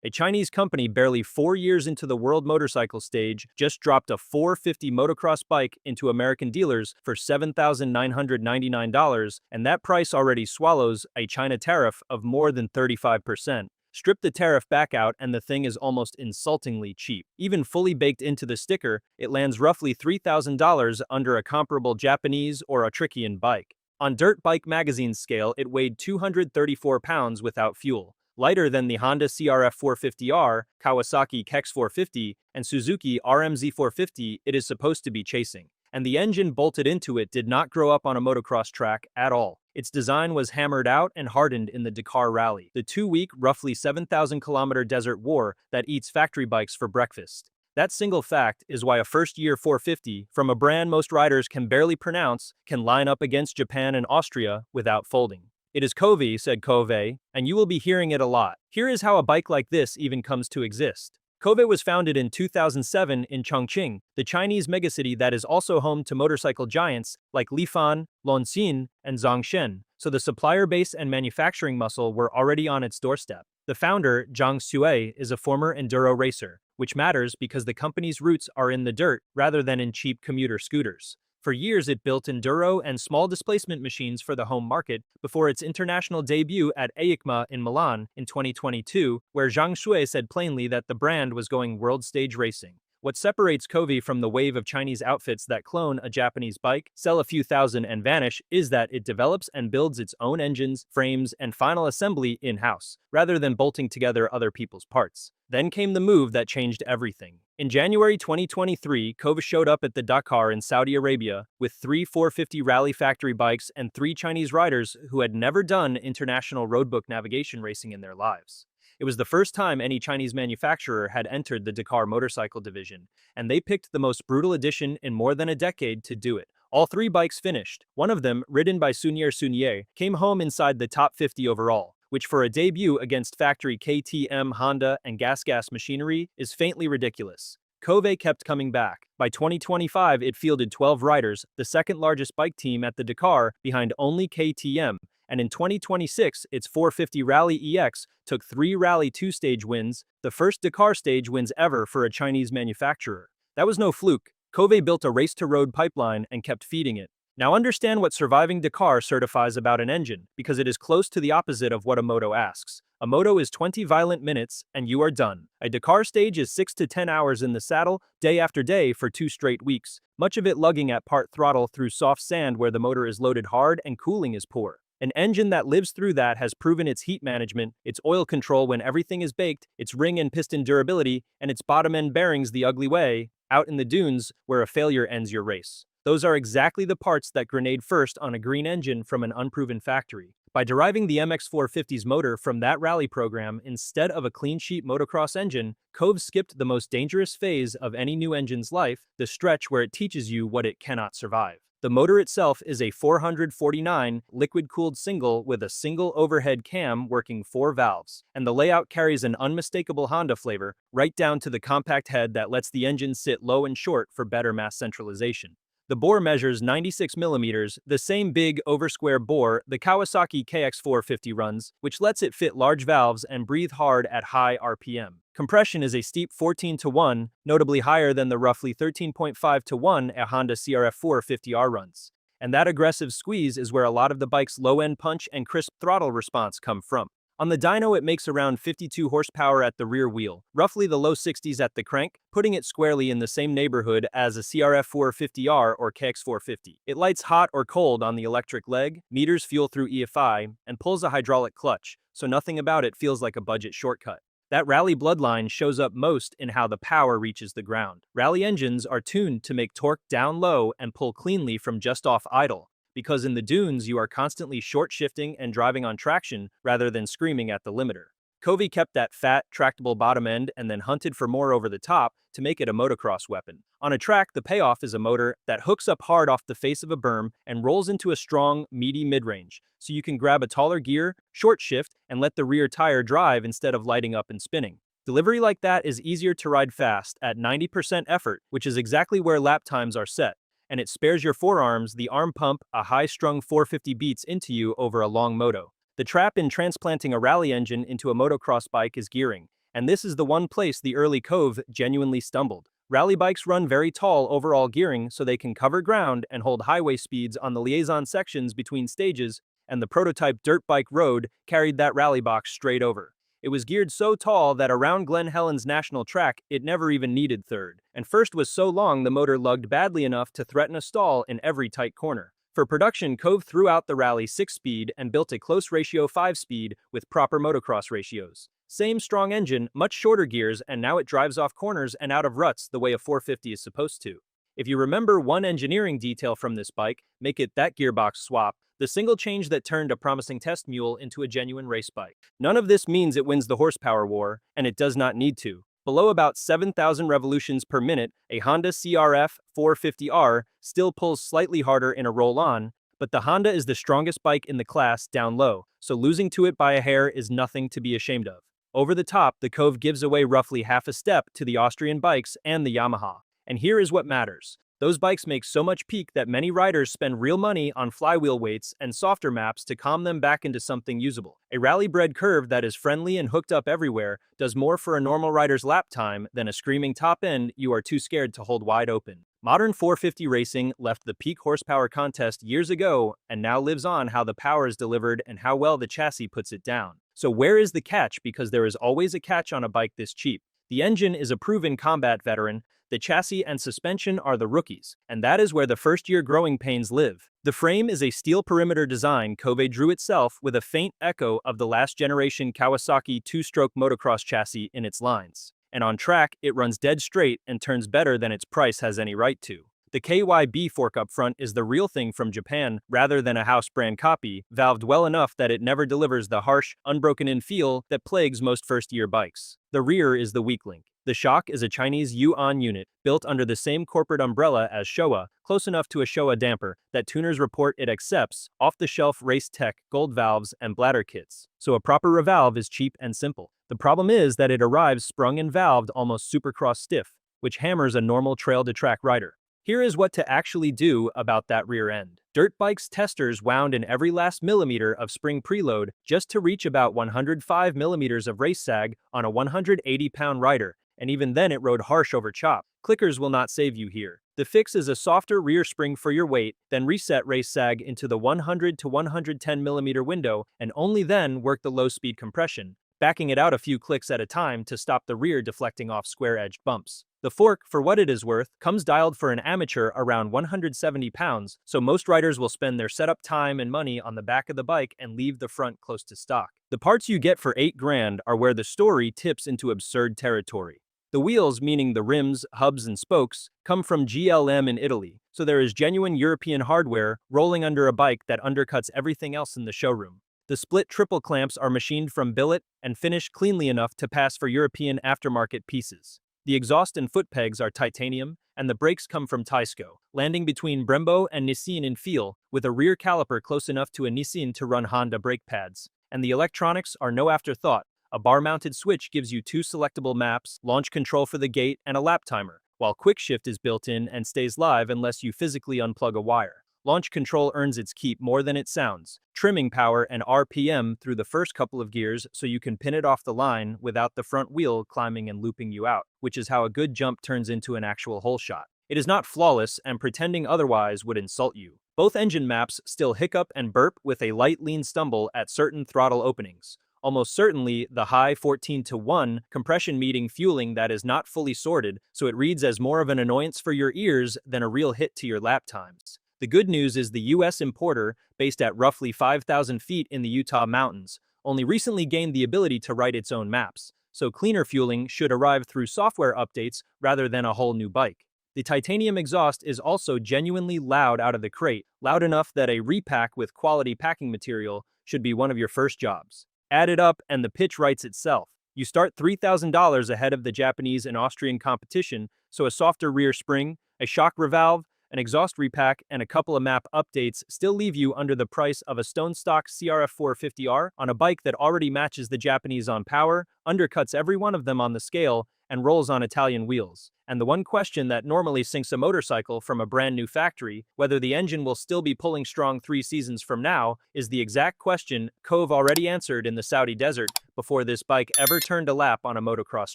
A Chinese company barely 4 years into the world motorcycle stage just dropped a 450 motocross bike into American dealers for $7,999, and that price already swallows a China tariff of more than 35%. Strip the tariff back out and the thing is almost insultingly cheap. Even fully baked into the sticker, it lands roughly $3,000 under a comparable Japanese or Austrian bike. On Dirt Bike Magazine's scale, it weighed 234 pounds without fuel, lighter than the Honda CRF450R, Kawasaki KX450, and Suzuki RMZ450 it is supposed to be chasing. And the engine bolted into it did not grow up on a motocross track at all. Its design was hammered out and hardened in the Dakar Rally, the 2-week, roughly 7,000-kilometer desert war that eats factory bikes for breakfast. That single fact is why a first-year 450, from a brand most riders can barely pronounce, can line up against Japan and Austria without folding. It is Kove, said Kove, and you will be hearing it a lot. Here is how a bike like this even comes to exist. Kove was founded in 2007 in Chongqing, the Chinese megacity that is also home to motorcycle giants like Lifan, Lonxin, and Zhongshan, so the supplier base and manufacturing muscle were already on its doorstep. The founder, Zhang Sui, is a former enduro racer, which matters because the company's roots are in the dirt rather than in cheap commuter scooters. For years, it built enduro and small displacement machines for the home market before its international debut at EICMA in Milan in 2022, where Zhang Shui said plainly that the brand was going world stage racing. What separates Kove from the wave of Chinese outfits that clone a Japanese bike, sell a few thousand and vanish, is that it develops and builds its own engines, frames, and final assembly in-house, rather than bolting together other people's parts. Then came the move that changed everything. In January 2023, Kove showed up at the Dakar in Saudi Arabia with 3 450 Rally factory bikes and 3 Chinese riders who had never done international roadbook navigation racing in their lives. It was the first time any Chinese manufacturer had entered the Dakar motorcycle division, and they picked the most brutal edition in more than a decade to do it. All 3 bikes finished. One of them, ridden by Sunyer, came home inside the top 50 overall, which for a debut against factory KTM, Honda, and Gas machinery is faintly ridiculous. Kove kept coming back. By 2025, it fielded 12 riders, the second largest bike team at the Dakar, behind only KTM, and in 2026, its 450 Rally EX took 3 Rally 2-stage wins, the first Dakar stage wins ever for a Chinese manufacturer. That was no fluke. Kove built a race-to-road pipeline and kept feeding it. Now understand what surviving Dakar certifies about an engine, because it is close to the opposite of what a moto asks. A moto is 20 violent minutes, and you are done. A Dakar stage is 6 to 10 hours in the saddle, day after day for 2 straight weeks, much of it lugging at part throttle through soft sand where the motor is loaded hard and cooling is poor. An engine that lives through that has proven its heat management, its oil control when everything is baked, its ring and piston durability, and its bottom-end bearings the ugly way, out in the dunes where a failure ends your race. Those are exactly the parts that grenade first on a green engine from an unproven factory. By deriving the MX450's motor from that rally program instead of a clean-sheet motocross engine, Kove skipped the most dangerous phase of any new engine's life, the stretch where it teaches you what it cannot survive. The motor itself is a 449 liquid-cooled single with a single overhead cam working 4 valves, and the layout carries an unmistakable Honda flavor, right down to the compact head that lets the engine sit low and short for better mass centralization. The bore measures 96 millimeters, the same big over-square bore the Kawasaki KX450 runs, which lets it fit large valves and breathe hard at high RPM. Compression is a steep 14-to-1, notably higher than the roughly 13.5-to-1 a Honda CRF450R runs. And that aggressive squeeze is where a lot of the bike's low-end punch and crisp throttle response come from. On the dyno, it makes around 52 horsepower at the rear wheel, roughly the low 60s at the crank, putting it squarely in the same neighborhood as a CRF450R or KX450. It lights hot or cold on the electric leg, meters fuel through EFI, and pulls a hydraulic clutch, so nothing about it feels like a budget shortcut. That rally bloodline shows up most in how the power reaches the ground. Rally engines are tuned to make torque down low and pull cleanly from just off idle, because in the dunes you are constantly short-shifting and driving on traction rather than screaming at the limiter. Kove kept that fat, tractable bottom end and then hunted for more over the top to make it a motocross weapon. On a track, the payoff is a motor that hooks up hard off the face of a berm and rolls into a strong, meaty mid-range, so you can grab a taller gear, short shift, and let the rear tire drive instead of lighting up and spinning. Delivery like that is easier to ride fast at 90% effort, which is exactly where lap times are set, and it spares your forearms the arm pump a high-strung 450 beats into you over a long moto. The trap in transplanting a rally engine into a motocross bike is gearing, And this is the one place the early Kove genuinely stumbled. Rally bikes run very tall overall gearing so they can cover ground and hold highway speeds on the liaison sections between stages, and the prototype dirt bike road carried that rally box straight over. It was geared so tall that around Glen Helen's national track, it never even needed third. And first was so long the motor lugged badly enough to threaten a stall in every tight corner. For production, Kove threw out the Rally 6-speed and built a close ratio 5-speed with proper motocross ratios. Same strong engine, much shorter gears, and now it drives off corners and out of ruts the way a 450 is supposed to. If you remember one engineering detail from this bike, make it that gearbox swap, the single change that turned a promising test mule into a genuine race bike. None of this means it wins the horsepower war, and it does not need to. Below about 7,000 revolutions per minute, a Honda CRF450R still pulls slightly harder in a roll-on, but the Honda is the strongest bike in the class down low, so losing to it by a hair is nothing to be ashamed of. Over the top, the Kove gives away roughly half a step to the Austrian bikes and the Yamaha. And here is what matters. Those bikes make so much peak that many riders spend real money on flywheel weights and softer maps to calm them back into something usable. A rally-bred curve that is friendly and hooked up everywhere does more for a normal rider's lap time than a screaming top end you are too scared to hold wide open. Modern 450 racing left the peak horsepower contest years ago and now lives on how the power is delivered and how well the chassis puts it down. So where is the catch? Because there is always a catch on a bike this cheap. The engine is a proven combat veteran, the chassis and suspension are the rookies, and that is where the first-year growing pains live. The frame is a steel perimeter design Kove drew itself with a faint echo of the last-generation Kawasaki two-stroke motocross chassis in its lines. And on track, it runs dead straight and turns better than its price has any right to. The KYB fork up front is the real thing from Japan rather than a house brand copy, valved well enough that it never delivers the harsh, unbroken-in feel that plagues most first-year bikes. The rear is the weak link. The shock is a Chinese Yuan unit, built under the same corporate umbrella as Showa, close enough to a Showa damper that tuners report it accepts off-the-shelf race tech, gold valves, and bladder kits. So a proper revalve is cheap and simple. The problem is that it arrives sprung and valved almost supercross-stiff, which hammers a normal trail-to-track rider. Here is what to actually do about that rear end. Dirt bikes testers wound in every last millimeter of spring preload just to reach about 105 millimeters of race sag on a 180-pound rider, and even then it rode harsh over chop. Clickers will not save you here. The fix is a softer rear spring for your weight, then reset race sag into the 100 to 110 millimeter window, and only then work the low-speed compression, backing it out a few clicks at a time to stop the rear deflecting off square-edged bumps. The fork, for what it is worth, comes dialed for an amateur around 170 pounds, so most riders will spend their setup time and money on the back of the bike and leave the front close to stock. The parts you get for $8 grand are where the story tips into absurd territory. The wheels, meaning the rims, hubs, and spokes, come from GLM in Italy, so there is genuine European hardware rolling under a bike that undercuts everything else in the showroom. The split triple clamps are machined from billet and finished cleanly enough to pass for European aftermarket pieces. The exhaust and foot pegs are titanium, and the brakes come from Taisco, landing between Brembo and Nissin in feel, with a rear caliper close enough to a Nissin to run Honda brake pads. And the electronics are no afterthought. A bar-mounted switch gives you 2 selectable maps, launch control for the gate, and a lap timer, while quick shift is built in and stays live unless you physically unplug a wire. Launch control earns its keep more than it sounds. Trimming power and RPM through the first couple of gears so you can pin it off the line without the front wheel climbing and looping you out, which is how a good jump turns into an actual hole shot. It is not flawless, and pretending otherwise would insult you. Both engine maps still hiccup and burp with a light lean stumble at certain throttle openings. Almost certainly the high 14:1 compression meeting fueling that is not fully sorted, so it reads as more of an annoyance for your ears than a real hit to your lap times. The good news is the US importer, based at roughly 5,000 feet in the Utah mountains, only recently gained the ability to write its own maps, so cleaner fueling should arrive through software updates rather than a whole new bike. The titanium exhaust is also genuinely loud out of the crate, loud enough that a repack with quality packing material should be one of your first jobs. Add it up and the pitch writes itself. You start $3,000 ahead of the Japanese and Austrian competition, so a softer rear spring, a shock revalve, an exhaust repack, and a couple of map updates still leave you under the price of a stone stock CRF450R on a bike that already matches the Japanese on power, undercuts every one of them on the scale, and rolls on Italian wheels. And the one question that normally sinks a motorcycle from a brand new factory, whether the engine will still be pulling strong 3 seasons from now, is the exact question Kove already answered in the Saudi desert before this bike ever turned a lap on a motocross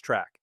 track.